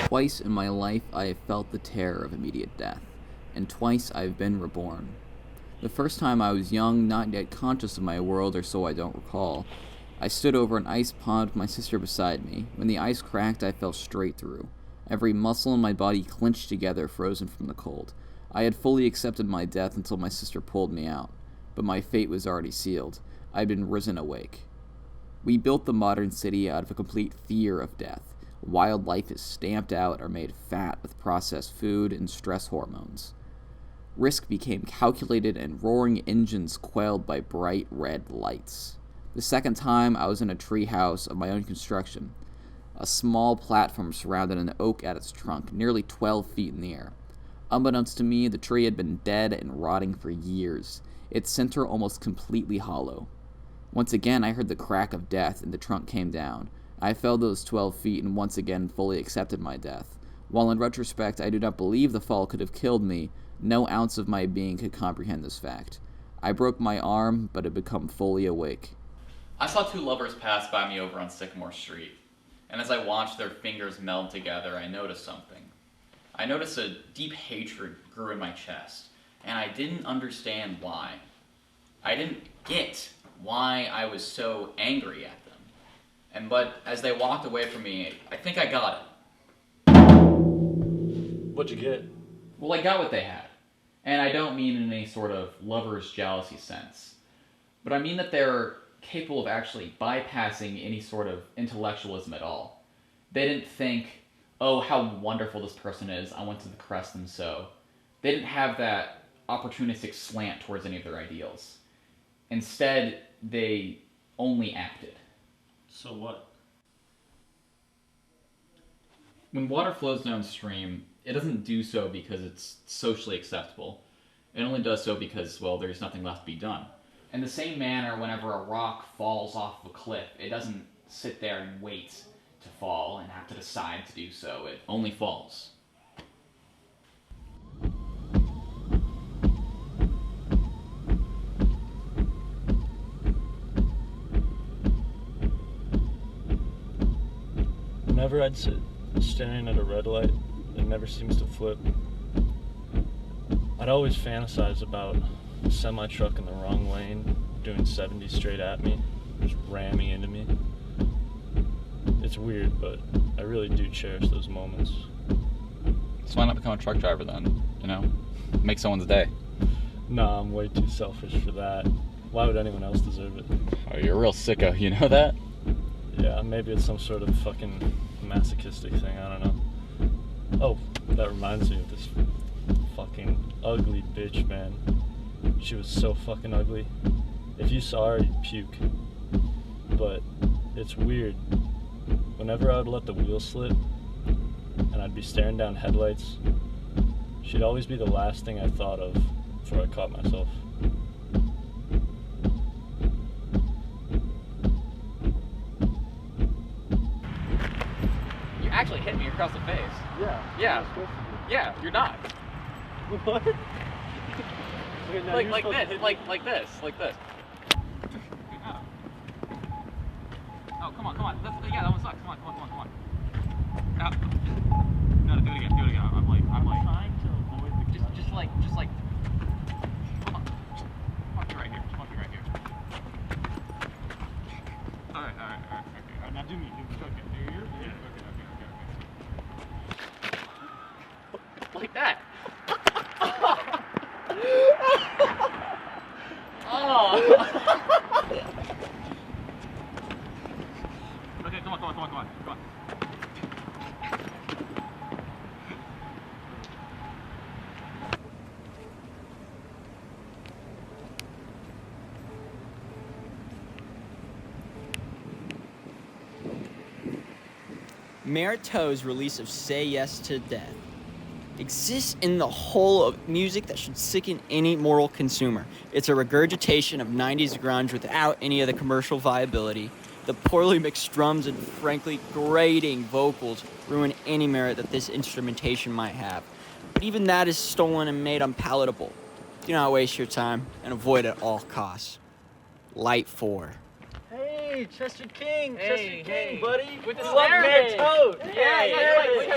Twice in my life I have felt the terror of immediate death, and twice I have been reborn. The first time I was young, not yet conscious of my world, or so I don't recall. I stood over an ice pond with my sister beside me. When the ice cracked, I fell straight through. Every muscle in my body clenched together, frozen from the cold. I had fully accepted my death until my sister pulled me out. But my fate was already sealed. I had been risen awake. We built the modern city out of a complete fear of death. Wildlife is stamped out or made fat with processed food and stress hormones. Risk became calculated and roaring engines quelled by bright red lights. The second time, I was in a tree house of my own construction. A small platform surrounded an oak at its trunk, nearly 12 feet in the air. Unbeknownst to me, the tree had been dead and rotting for years, its center almost completely hollow. Once again, I heard the crack of death, and the trunk came down. I fell those 12 feet and once again fully accepted my death. While in retrospect I do not believe the fall could have killed me, no ounce of my being could comprehend this fact. I broke my arm, but had become fully awake. I saw two lovers pass by me over on Sycamore Street, and as I watched their fingers meld together, I noticed something. I noticed a deep hatred grew in my chest, and I didn't understand why. I didn't get why I was so angry at them. But as they walked away from me, I think I got it. What'd you get? Well, I got what they had. And I don't mean in any sort of lover's jealousy sense. But I mean that they're capable of actually bypassing any sort of intellectualism at all. They didn't think, oh, how wonderful this person is, I want to caress them so. They didn't have that opportunistic slant towards any of their ideals. Instead, they only acted. So what? When water flows downstream, it doesn't do so because it's socially acceptable. It only does so because, well, there's nothing left to be done. In the same manner, whenever a rock falls off of a cliff, it doesn't sit there and wait to fall and have to decide to do so. It only falls. Whenever I'd sit staring at a red light that never seems to flip, I'd always fantasize about a semi-truck in the wrong lane, doing 70 straight at me, just ramming into me. It's weird, but I really do cherish those moments. So why not become a truck driver then? You know, make someone's day. Nah, I'm way too selfish for that. Why would anyone else deserve it? Oh, you're a real sicko, you know that? Yeah, maybe it's some sort of fucking masochistic thing, I don't know. Oh, that reminds me of this fucking ugly bitch, man. She was so fucking ugly. If you saw her, you'd puke. But it's weird. Whenever I would let the wheel slip, and I'd be staring down headlights, she'd always be the last thing I thought of before I caught myself. You actually hit me across the face. Yeah. Yeah. Yeah, you're not. What? Okay, now Like you're like supposed to this, hit like me. like this, like this. Oh, come on. Yeah, that one sucks. Come on. No, do it again. I'm like. Trying to avoid the Just like. Come on. Walk me right here. All right. Alright, now do me. Okay. Yeah. Okay. Like that. Oh. Okay, come on. Mariteau's release of Say Yes to Death exists in the whole of music that should sicken any moral consumer. It's a regurgitation of 90s grunge without any of the commercial viability. The poorly mixed drums and frankly grating vocals ruin any merit that this instrumentation might have. But even that is stolen and made unpalatable. Do not waste your time and avoid at all costs. Light 4. Chester King, Hey, buddy. With the Love snare. Mariteau. Yeah, like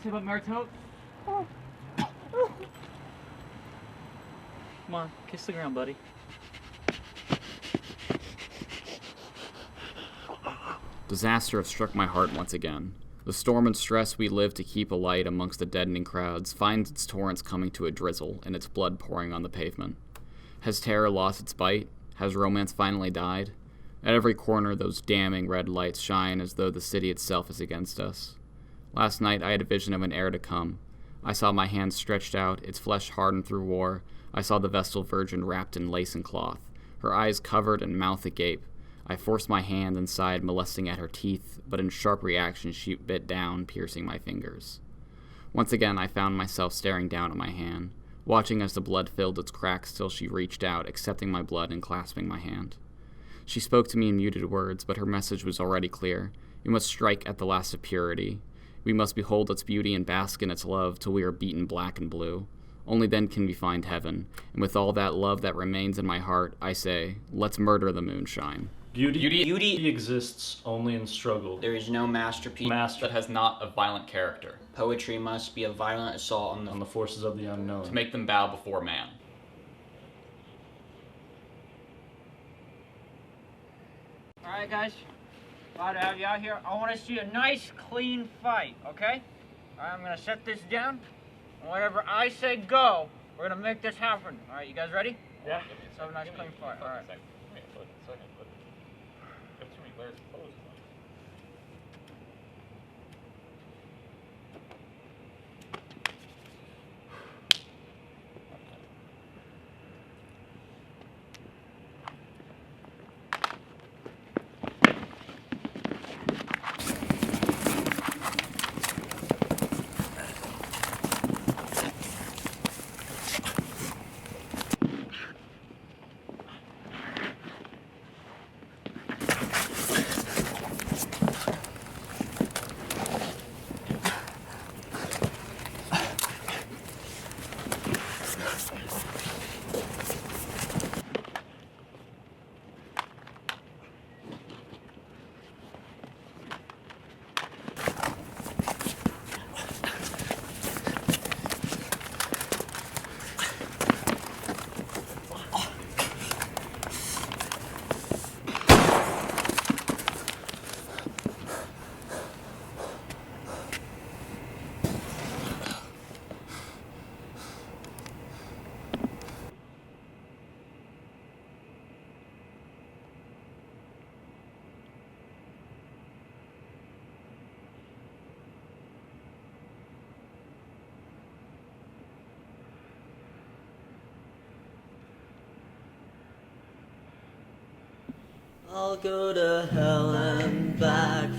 say about Maritote? Come on, kiss the ground, buddy. Disaster have struck my heart once again. The storm and stress we live to keep alight amongst the deadening crowds finds its torrents coming to a drizzle and its blood pouring on the pavement. Has terror lost its bite? Has romance finally died? At every corner, those damning red lights shine as though the city itself is against us. Last night, I had a vision of an heir to come. I saw my hand stretched out, its flesh hardened through war. I saw the Vestal Virgin wrapped in lace and cloth, her eyes covered and mouth agape. I forced my hand inside, molesting at her teeth, but in sharp reaction she bit down, piercing my fingers. Once again I found myself staring down at my hand, watching as the blood filled its cracks till she reached out, accepting my blood and clasping my hand. She spoke to me in muted words, but her message was already clear. We must strike at the last of purity. We must behold its beauty and bask in its love till we are beaten black and blue. Only then can we find heaven, and with all that love that remains in my heart, I say, let's murder the moonshine. Beauty exists only in struggle. There is no masterpiece. That has not a violent character. Poetry must be a violent assault on the forces of the unknown. To make them bow before man. Alright, guys. Glad to have you out here. I want to see a nice, clean fight, okay? Alright, I'm going to set this down. And whatever I say go, we're going to make this happen. Alright, you guys ready? Yeah. Let's have a nice, clean fight. Alright. I'll go to hell and back